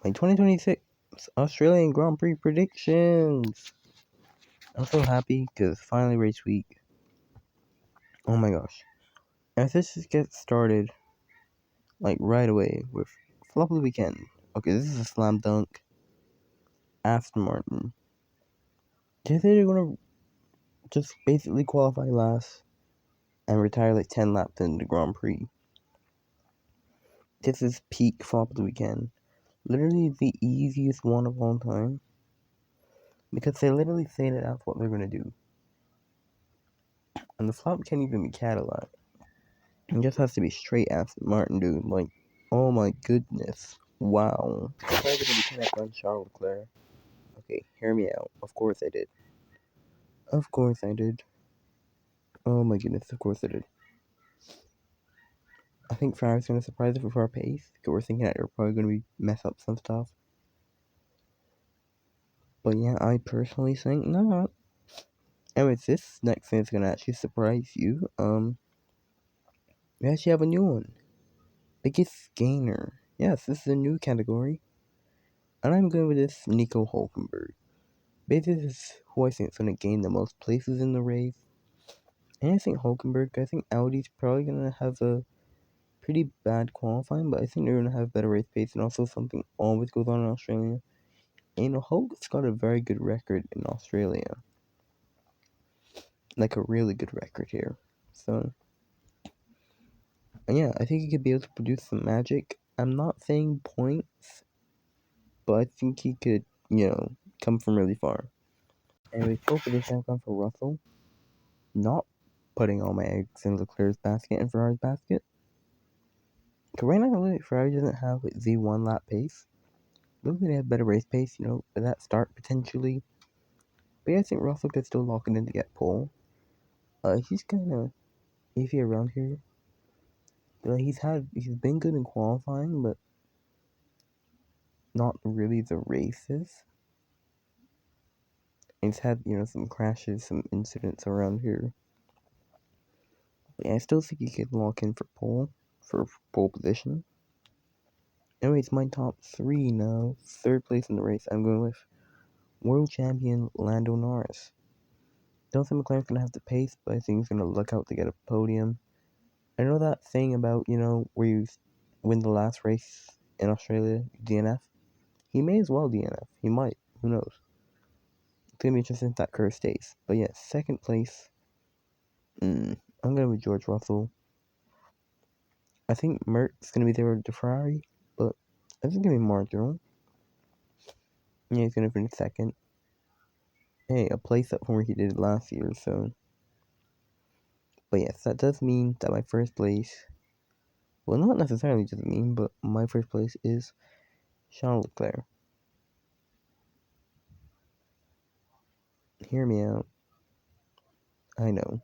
my 2026 Australian Grand Prix predictions. I'm so happy because finally race week. Oh my gosh. As this just gets started, like right away with flop of the weekend. Okay, this is a slam dunk. Aston Martin. They say they're gonna just basically qualify last and retire like 10 laps in the Grand Prix. This is peak flop of the weekend. Literally the easiest one of all time. Because they literally say that that's what they're gonna do. And the flop can't even be Cadillac. It just has to be straight Aston Martin, dude. Like, oh my goodness. Wow. It's probably gonna be 10 on Charles Leclerc. Okay, hear me out. Of course I did. Of course I did. Oh my goodness, of course I did. I think Ferrari's gonna surprise us with our pace. Because we're thinking that they're probably gonna mess up some stuff. But yeah, I personally think not. Anyways, this next thing is gonna actually surprise you. We actually have a new one. Biggest gainer. Yes, this is a new category. And I'm going with this Nico Hulkenberg. Basically, this is who I think is going to gain the most places in the race. And I think Hulkenberg, I think Audi's probably going to have a pretty bad qualifying, but I think they're going to have better race pace, and also something always goes on in Australia. And, you know, Hulk's got a very good record in Australia. Like, a really good record here. So, yeah, I think he could be able to produce some magic. I'm not saying points, but I think he could, you know, come from really far. Anyway, pole position I've gone for Russell. Not putting all my eggs in Leclerc's basket and Ferrari's basket. Because right now, Ferrari doesn't have like, the one lap pace. Maybe they have better race pace, you know, at that start potentially. But yeah, I think Russell could still lock it in to get pole. He's kind of iffy around here. But he's been good in qualifying, but not really the races. He's had, you know, some crashes, some incidents around here. But yeah, I still think he could lock in for pole position. Anyways, my top three now. Third place in the race, I'm going with world champion Lando Norris. Don't think McLaren's going to have the pace, but I think he's going to look out to get a podium. I know that thing about, you know, where you win the last race in Australia, DNF. He may as well DNF. He might. Who knows? It's going to be interesting if that curve stays. But yeah, second place, I'm going with George Russell. I think Merck's going to be there with the Ferrari, but I think it's going to be marginal. Yeah, he's going to finish second. Hey, a place up from where he did last year, so. But yes, that does mean that my first place, well, not necessarily does it mean, but my first place is Charles Leclerc. Hear me out. I know.